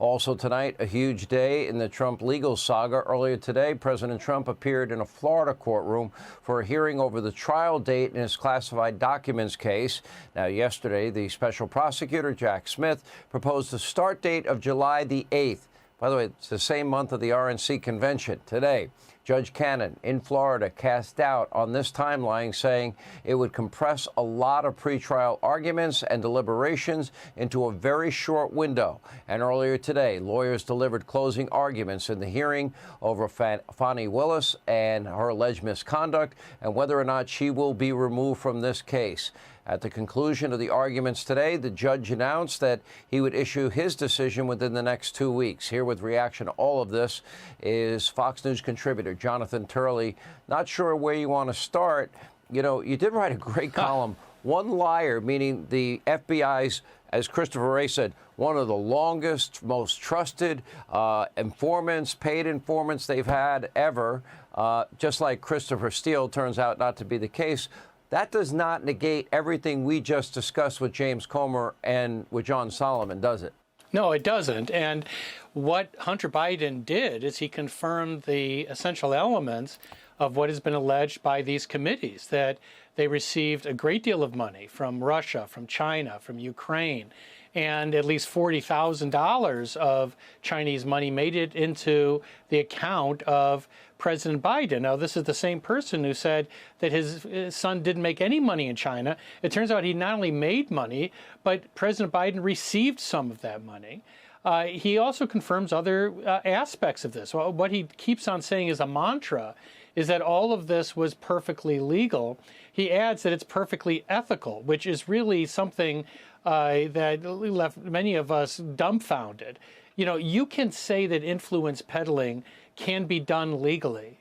Also tonight, a huge day in the Trump legal saga. Earlier today, President Trump appeared in a Florida courtroom for a hearing over the trial date in his classified documents case. Now, yesterday, the special prosecutor, Jack Smith, proposed a start date of July the 8th. By the way, it's the same month of the RNC convention. Today, Judge Cannon in Florida cast doubt on this timeline, saying it would compress a lot of pretrial arguments and deliberations into a very short window. And earlier today, lawyers delivered closing arguments in the hearing over Fani Willis and her alleged misconduct and whether or not she will be removed from this case. At the conclusion of the arguments today, the judge announced that he would issue his decision within the next 2 weeks. Here with reaction to all of this is Fox News contributor Jonathan Turley. Not sure where you want to start. You know, you did write a great column, One Liar, meaning the FBI's, as Christopher Wray said, one of the longest, most trusted informants, paid informants they've had ever. Just like Christopher Steele turns out not to be the case. That does not negate everything we just discussed with James Comer and with John Solomon, does it? No, it doesn't. And what Hunter Biden did is he confirmed the essential elements of what has been alleged by these committees, that they received a great deal of money from Russia, from China, from Ukraine, and at least $40,000 of Chinese money made it into the account of President Biden. Now, this is the same person who said that his son didn't make any money in China. It turns out he not only made money, but President Biden received some of that money. He also confirms other aspects of this. What he keeps on saying is a mantra is that all of this was perfectly legal. He adds that it's perfectly ethical, which is really something that left many of us dumbfounded. You know, you can say that influence peddling can be done legally,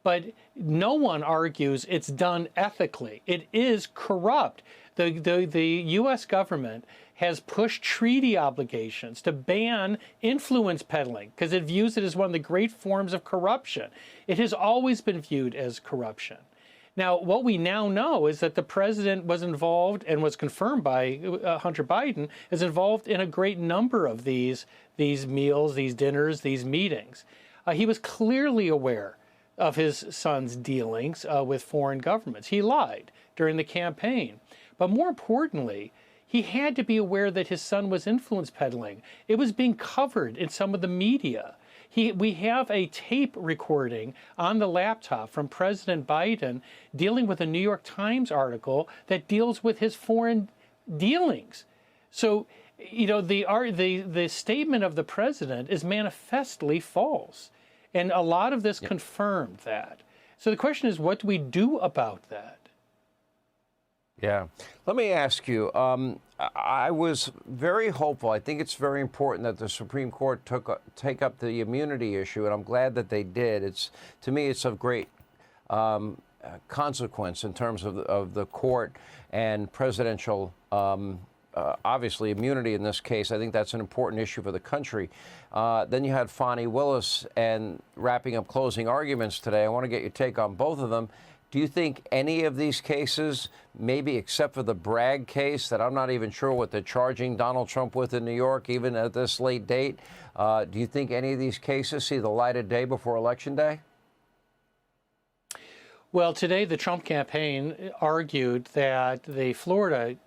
but no one argues it's done ethically. It is corrupt. The U.S. government has pushed treaty obligations to ban influence peddling because it views it as one of the great forms of corruption. It has always been viewed as corruption. Now, what we now know is that the president was involved and was confirmed by Hunter Biden is involved in a great number of these meals, these dinners, these meetings. He was clearly aware of his son's dealings with foreign governments. He lied during the campaign. But more importantly, he had to be aware that his son was influence peddling. It was being covered in some of the media. We have a tape recording on the laptop from President Biden dealing with a New York Times article that deals with his foreign dealings. So, you know, the statement of the president is manifestly false. And a lot of this confirmed that. So the question is, what do we do about that? Yeah. Let me ask you, I was very hopeful. I think it's very important that the Supreme Court take up the immunity issue, and I'm glad that they did. To me, it's of great consequence in terms of the court and presidential, obviously, immunity in this case. I think that's an important issue for the country. Then you had Fani Willis and wrapping up closing arguments today. I want to get your take on both of them. Do you think any of these cases, maybe except for the Bragg case that I'm not even sure what they're charging Donald Trump with in New York, even at this late date, do you think any of these cases see the light of day before Election Day? Well, today the Trump campaign argued that the Florida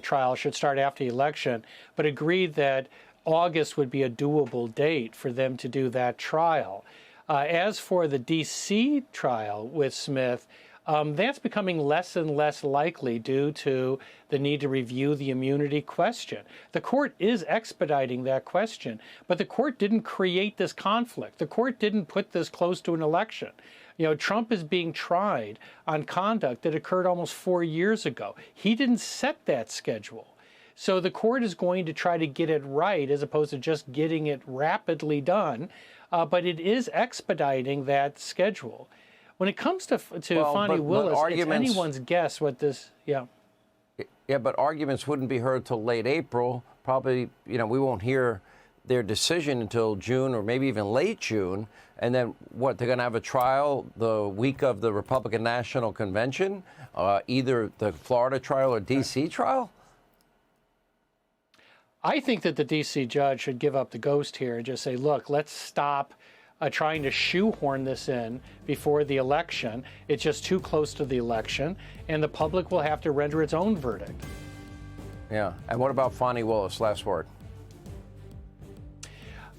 trial should start after the election, but agreed that August would be a doable date for them to do that trial. As for the D.C. trial with Smith, that's becoming less and less likely due to the need to review the immunity question. The court is expediting that question, but the court didn't create this conflict. The court didn't put this close to an election. You know, Trump is being tried on conduct that occurred almost 4 years ago. He didn't set that schedule. So the court is going to try to get it right as opposed to just getting it rapidly done, but it is expediting that schedule. When it comes to Fani Willis, it's anyone's guess what this, Yeah, but arguments wouldn't be heard till late April. Probably, you know, we won't hear their decision until June or maybe even late June. And then what, they're going to have a trial the week of the Republican National Convention, either the Florida trial or D.C. trial? I think that the D.C. judge should give up the ghost here and just say, look, let's stop trying to shoehorn this in before the election. It's just too close to the election, and the public will have to render its own verdict. Yeah. And what about Fani Willis? Last word.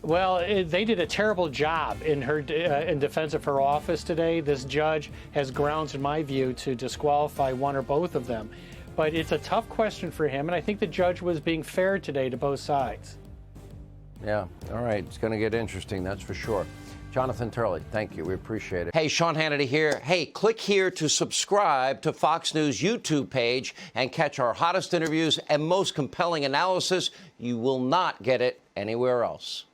Well, they did a terrible job in defense of her office today. This judge has grounds, in my view, to disqualify one or both of them. But it's a tough question for him, and I think the judge was being fair today to both sides. Yeah. All right. It's going to get interesting, that's for sure. Jonathan Turley, thank you. We appreciate it. Hey, Sean Hannity here. Hey, click here to subscribe to Fox News YouTube page and catch our hottest interviews and most compelling analysis. You will not get it anywhere else.